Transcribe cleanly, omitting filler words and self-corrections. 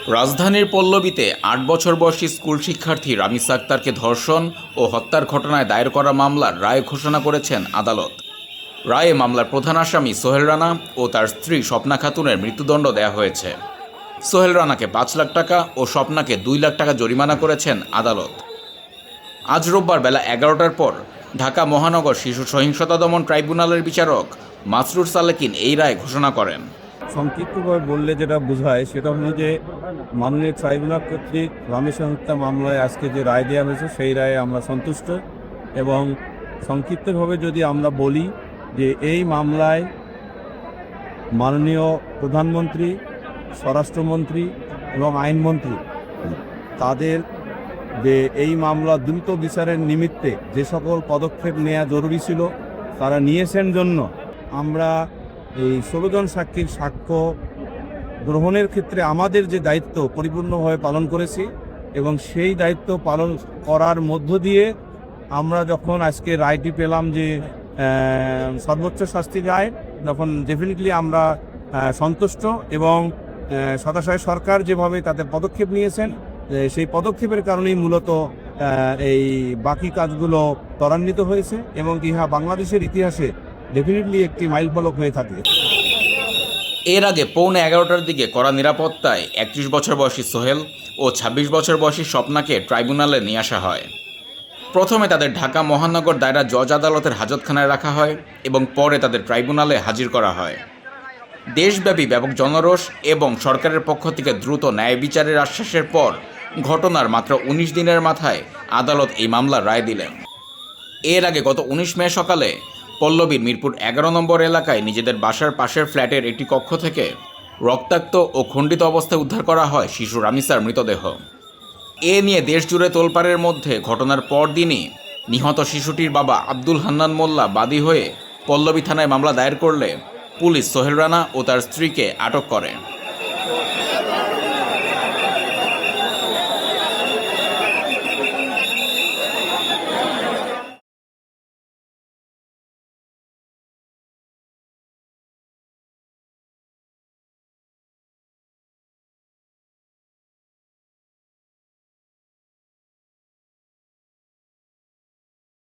রাজধানীর পল্লবীতে ৮ বছর বয়সী স্কুল শিক্ষার্থী রামিস আক্তারকে ধর্ষণ ও হত্যার ঘটনায় দায়ের করা মামলার রায় ঘোষণা করেছেন আদালত। রায়ে মামলার প্রধান আসামি সোহেল রানা ও তার স্ত্রী স্বপ্না খাতুনের মৃত্যুদণ্ড দেওয়া হয়েছে। সোহেল রানাকে ৫ লাখ টাকা ও স্বপ্নাকে ২ লাখ টাকা জরিমানা করেছেন আদালত। আজ রোববার বেলা ১১টার পর ঢাকা মহানগর শিশু সহিংসতা দমন ট্রাইব্যুনালের বিচারক মাসরুর সালেকিন এই রায় ঘোষণা করেন। সংক্ষিপ্তভাবে বললে যেটা বোঝায় সেটা হলো যে মাননীয় ট্রাইব্যুনাল কর্তৃক রামিস হত্যা মামলায় আজকে যে রায় দেওয়া হয়েছে সেই রায়ে আমরা সন্তুষ্ট। এবং সংক্ষিপ্তভাবে যদি আমরা বলি যে এই মামলায় মাননীয় প্রধানমন্ত্রী, স্বরাষ্ট্রমন্ত্রী এবং আইনমন্ত্রী তাদের যে এই মামলা দ্রুত বিচারের নিমিত্তে যে সকল পদক্ষেপ নেওয়া জরুরি ছিল তারা নিয়েছেন জন্য আমরা এই ১৬ জন সাক্ষীর সাক্ষ্য গ্রহণের ক্ষেত্রে আমাদের যে দায়িত্ব পরিপূর্ণভাবে পালন করেছি এবং সেই দায়িত্ব পালন করার মধ্য দিয়ে আমরা যখন আজকে রায়টি পেলাম যে সর্বোচ্চ শাস্তি রায়, তখন ডেফিনেটলি আমরা সন্তুষ্ট। এবং সদাশয় সরকার যেভাবে তাদের পদক্ষেপ নিয়েছেন সেই পদক্ষেপের কারণেই মূলত এই বাকি কাজগুলো ত্বরান্বিত হয়েছে এবং ইহা বাংলাদেশের ইতিহাসে ডেফিনেটলি একটি মাইলফলক হয়ে থাকে। এর আগে পৌনে ১১টার দিকে কড়া নিরাপত্তায় ৩১ বছর বয়সী সোহেল ও ২৬ বছর বয়সী স্বপ্নাকে ট্রাইব্যুনালে নিয়ে আসা হয়। প্রথমে তাদের ঢাকা মহানগর দায়রা জজ আদালতের হাজতখানায় রাখা হয় এবং পরে তাদের ট্রাইব্যুনালে হাজির করা হয়। দেশব্যাপী ব্যাপক জনরোষ এবং সরকারের পক্ষ থেকে দ্রুত ন্যায় বিচারের আশ্বাসের পর ঘটনার মাত্র ১৯ দিনের মাথায় আদালত এই মামলার রায় দিলেন। এর আগে গত ১৯ মে সকালে পল্লবীর মিরপুর ১১ নম্বর এলাকায় নিজেদের বাসার পাশের ফ্ল্যাটের একটি কক্ষ থেকে রক্তাক্ত ও খণ্ডিত অবস্থায় উদ্ধার করা হয় শিশু রামিসার মৃতদেহ। এ নিয়ে দেশজুড়ে তোলপাড়ের মধ্যে ঘটনার পরদিনই নিহত শিশুটির বাবা আব্দুল হান্নান মোল্লা বাদী হয়ে পল্লবী থানায় মামলা দায়ের করলে পুলিশ সোহেল রানা ও তার স্ত্রীকে আটক করে।